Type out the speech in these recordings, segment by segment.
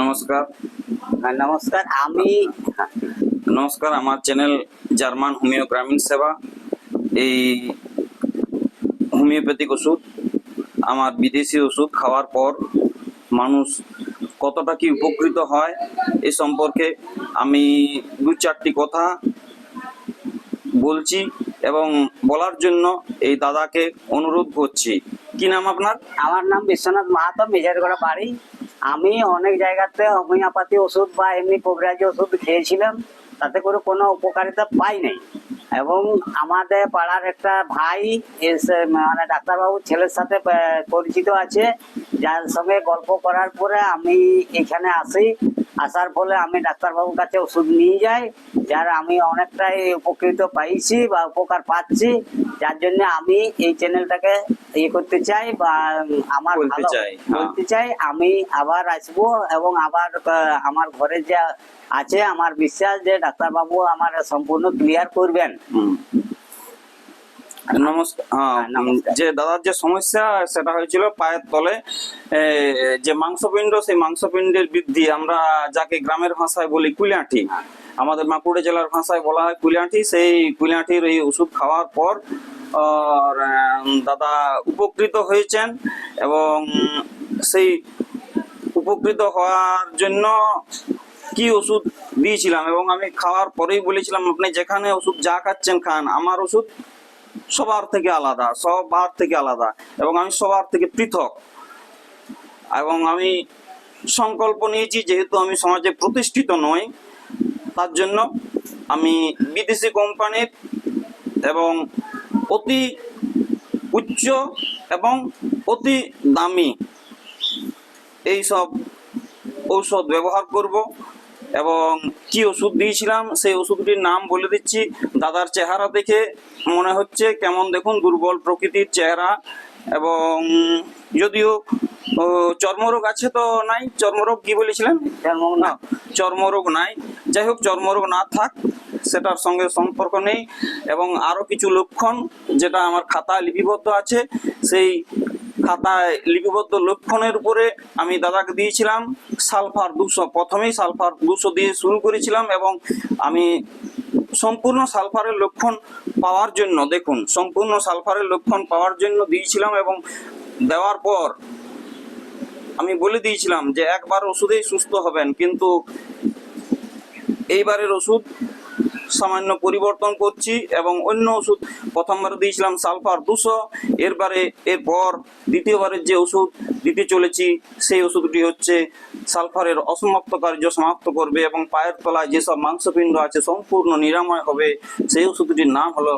নমস্কার। নমস্কার। নমস্কার, আমার চ্যানেল জার্মান হোমিও গ্রামীণ সেবা। এই হোমিওপ্যাথিক ওষুধ, আমার বিদেশি ওষুধ খাওয়ার পর মানুষ কতটা কি উপকৃত হয় এ সম্পর্কে আমি দু চারটি কথা বলছি এবং বলার জন্য এই দাদাকে অনুরোধ করছি। কি নাম আপনার? আমার নাম বিশ্বনাথ মাহাতো, মেজারগড়া বাড়ি। আমি অনেক জায়গাতে হোমিওপ্যাথি ওষুধ বা এমনি কবিরাজি ওষুধ খেয়েছিলাম, তাতে করে কোনো উপকারিতা পাই নাই। এবং আমাদের পাড়ার একটা ভাই মানে ডাক্তারবাবুর ছেলের সাথে পরিচিত আছে, যার সঙ্গে গল্প করার পরে আমি এখানে আসি। আসার ফলে আমি ডাক্তারবাবুর কাছে ওষুধ নিয়ে যাই, যার আমি অনেকটাই উপকৃত পাইছি বা উপকার পাচ্ছি। যার জন্য আমি এই চ্যানেলটাকে ইয়ে করতে চাই বা আমার বলতে চাই আমি আবার আসবো এবং আবার আমার ঘরে যা আছে আমার বিশ্বাস যে ডাক্তারবাবু আমার সম্পূর্ণ ক্লিয়ার করবেন। নমস্কার। যে দাদার যে সমস্যা সেটা হয়েছিল পায়ের তলে যে মাংসপিণ্ড, সেই মাংসপিণ্ডের বৃদ্ধি, আমরা যাকে গ্রামের ভাষায় বলি কুলিয়াঠি, আমাদের বাঁকুড়া জেলার ভাষায় বলা হয় কুলিয়াঠি। সেই কুলিয়াঠির এই ওষুধ খাওয়ার পর দাদা উপকৃত হয়েছেন এবং সেই উপকৃত হওয়ার জন্য কি ওষুধ দিয়েছিলাম এবং আমি খাওয়ার পরেই বলেছিলাম আপনি যেখানে ওষুধ যা খাচ্ছেন খান, আমার ওষুধ সবার থেকে আলাদা এবং আমি সবার থেকে পৃথক। এবং আমি সংকল্প নিয়েছি, যেহেতু আমি সমাজে প্রতিষ্ঠিত নই, তার জন্য আমি বিদেশি কোম্পানির এবং অতি উচ্চ এবং অতি দামি এই সব ঔষধ ব্যবহার করব। এবং কি ওষুধ দিয়েছিলাম সেই ওষুধটির নাম বলে দিচ্ছি। দাদার চেহারা দেখে মনে হচ্ছে কেমন, দেখুন, দুর্বল প্রকৃতির চেহারা। এবং যদিও চর্মরোগ আছে তো নাই, চর্মরোগ কি বলেছিলেন? চর্মরোগ নাই। যাই হোক, চর্মরোগ না থাক, সেটার সঙ্গে সম্পর্ক নেই। এবং আরো কিছু লক্ষণ যেটা আমার খাতায় লিপিবদ্ধ আছে, সেই খাতায় লিপিবদ্ধ লক্ষণের উপরে আমি দাদাকে দিয়েছিলাম সালফার 200। প্রথমেই সালফার 200 দিয়ে শুরু করেছিলাম এবং আমি সম্পূর্ণ সালফারের লক্ষণ পাওয়ার জন্য, দেখুন, সম্পূর্ণ সালফারের লক্ষণ পাওয়ার জন্য দিয়েছিলাম। এবং দেওয়ার পর আমি বলে দিয়েছিলাম যে একবার ওষুধেই সুস্থ হবেন, কিন্তু এইবারের ওষুধ সামান্য পরিবর্তন করছি এবং অন্য ওষুধ প্রথমবার দিয়েছিলাম সালফার 200, এরপর দ্বিতীয়বারের যে ওষুধ দিতে চলেছি সেই ওষুধটি হচ্ছে সালফারের অসমাপ্ত কার্য সমাপ্ত করবে এবং পায়ের তলায় যেসব মাংসপিণ্ড আছে সম্পূর্ণ নিরাময় হবে। সেই ওষুধটির নাম হলো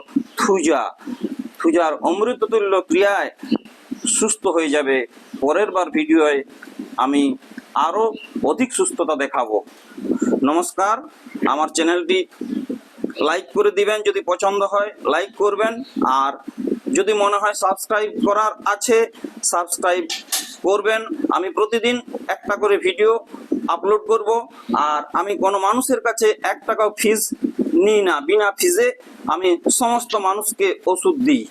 থুজার অমৃততুল্য ক্রিয়ায় সুস্থ হয়ে যাবে। পরের বার ভিডিওয় আমি আরো অধিক সুস্থতা দেখাবো। নমস্কার। আমার চ্যানেলটি লাইক করে দিবেন, যদি পছন্দ হয় লাইক করবেন, আর যদি মনে হয় সাবস্ক্রাইব করার আছে সাবস্ক্রাইব করবেন। আমি প্রতিদিন একটা করে ভিডিও আপলোড করব, আর আমি কোনো মানুষের কাছে 1 টাকাও ফিজ নিই না। বিনা ফিজে আমি সমস্ত মানুষকে ওষুধ দিই।